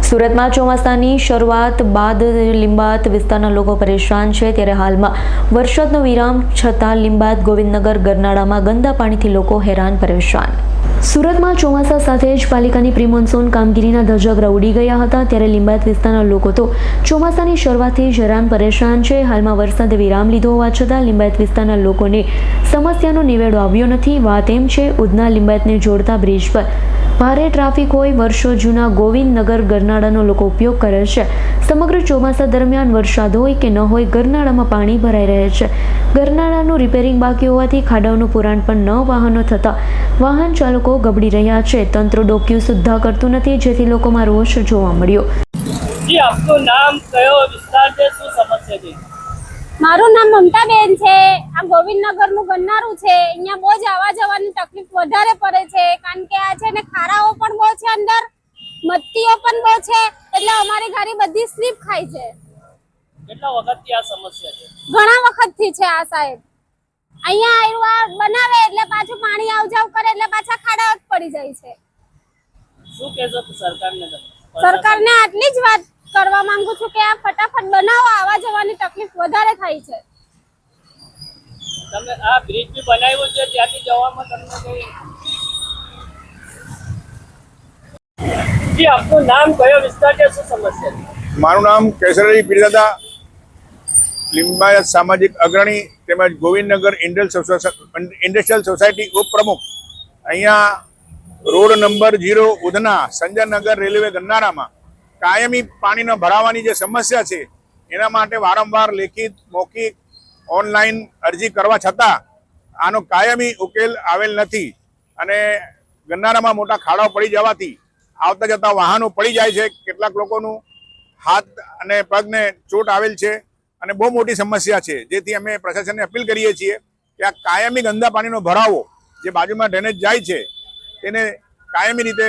સુરતમાં ચોમાસાની શરૂઆત બાદ લીંબાયત વિસ્તારના લોકો પરેશાન છે, ત્યારે હાલમાં વરસાદનો વિરામ છતાં લીંબાયત ગોવિંદનગર ગરનાળામાં ગંદા પાણીથી લોકો હેરાન પરેશાન। સુરતમાં ચોમાસા સાથે જ પાલિકાની પ્રી મોન્સૂન કામગીરીના ધજાગરા ઉડી ગયા હતા, ત્યારે લીંબાયત વિસ્તારના લોકો તો ચોમાસાની શરૂઆતથી જ હેરાન પરેશાન છે। હાલમાં વરસાદે વિરામ લીધો હોવા છતાં લીંબાયત વિસ્તારના લોકોને સમસ્યાનો નિવેડો આવ્યો નથી। વાત એમ છે, ઉધના લીંબાયતને જોડતા બ્રિજ પર ભારે ટ્રાફિક હોય, વર્ષો જૂના ગોવિંદનગર ગરનાળાનો લોકો ઉપયોગ કરે છે। સમગ્ર ચોમાસા દરમિયાન વરસાદ હોય કે ન હોય, ગરનાળામાં પાણી ભરાઈ રહે છે। ગરનાળાનું રિપેરિંગ બાકી હોવાથી ખાડાઓનું પુરાણ પણ ન વાહનો થતા વાહન ચાલકો ગબડી રહ્યા છે। તંત્ર ડોક્યુ સુદ્ધા કરતું નથી, જેથી લોકોમાં રોષ જોવા મળ્યો। જી, આપનું નામ, કયો વિસ્તાર છે, શું સમસ્યા છે? મારું નામ મમતાબેન છે। આ ગોવિંદનગરનું ગરનાળું છે, અહીંયા બહુ જ આવવા જવાની તકલીફ વધારે પડે છે, કારણ કે આ છે ને ખારાઓ પણ બહુ છે, અંદર મત્તીઓ પણ બહુ છે, એટલે અમારી ગાડી બધી સ્લીપ ખાય છે। કેટલા વખતથી આ સમસ્યા છે? ઘણા વખતથી છે આ સાહેબ। અહીંયા આવ્યું બનાવે એટલે પાછું પાણી આવ જાવ કરે એટલે પાછા ખાડા જ પડી જાય છે। શું કહેશો સરકારને? સરકારને આટલી જ વાત કરવા માંગુ છું કે આ ફટાફટ બનાવો, આવવા જવાની તકલીફ વધારે થાય છે। તમે આ બ્રિજ બી બનાવ્યો છે, ત્યાંથી જવામાં તમને કોઈ? જી, આપનું નામ, કયો વિસ્તાર છે, શું સમસ્યા છે? મારું નામ કેસરી પીરદાદા, લીંબાયત સામાજિક અગ્રણી તેમજ ગોવિંદનગર ઇન્ડસ્ટ્રીયલ સોસાયટી ઉપપ્રમુખ। અહીંયા road number 0 Udhna Sanjaynagar railway ગરનાળામાં કાયમી પાણીનો ભરાવાની જે સમસ્યા છે, એના માટે વારંવાર લેખિત, મૌખિક, ઓનલાઈન અરજી કરવા છતાં આનો કાયમી ઉકેલ આવેલ નથી અને ગરનાળામાં મોટા ખાડાઓ પડી જવાથી આવતા જતા વાહનો પડી જાય છે। કેટલાક લોકોનું હાથ અને પગને ચોટ આવેલ છે અને બહુ મોટી સમસ્યા છે, જેથી અમે પ્રશાસનને અપીલ કરીએ છીએ કે આ કાયમી ગંદા પાણીનો ભરાવો જે બાજુમાં ડ્રેનેજ જાય છે તેને કાયમી રીતે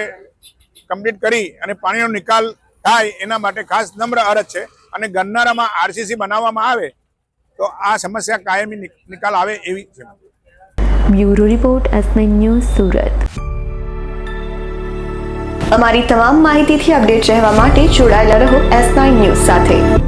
કમ્પ્લીટ કરી અને પાણીનો નિકાલ થાય, એના માટે ખાસ નમ્ર અરજ છે અને ગરનાળામાં આરસીસી બનાવવામાં આવે તો આ સમસ્યા કાયમી નિકાલ આવે એવી છે। Bureau report, S9 news, Surat. અમારી તમામ માહિતીથી અપડેટ રહેવા માટે જોડાયેલા રહો S9 ન્યૂઝ સાથે।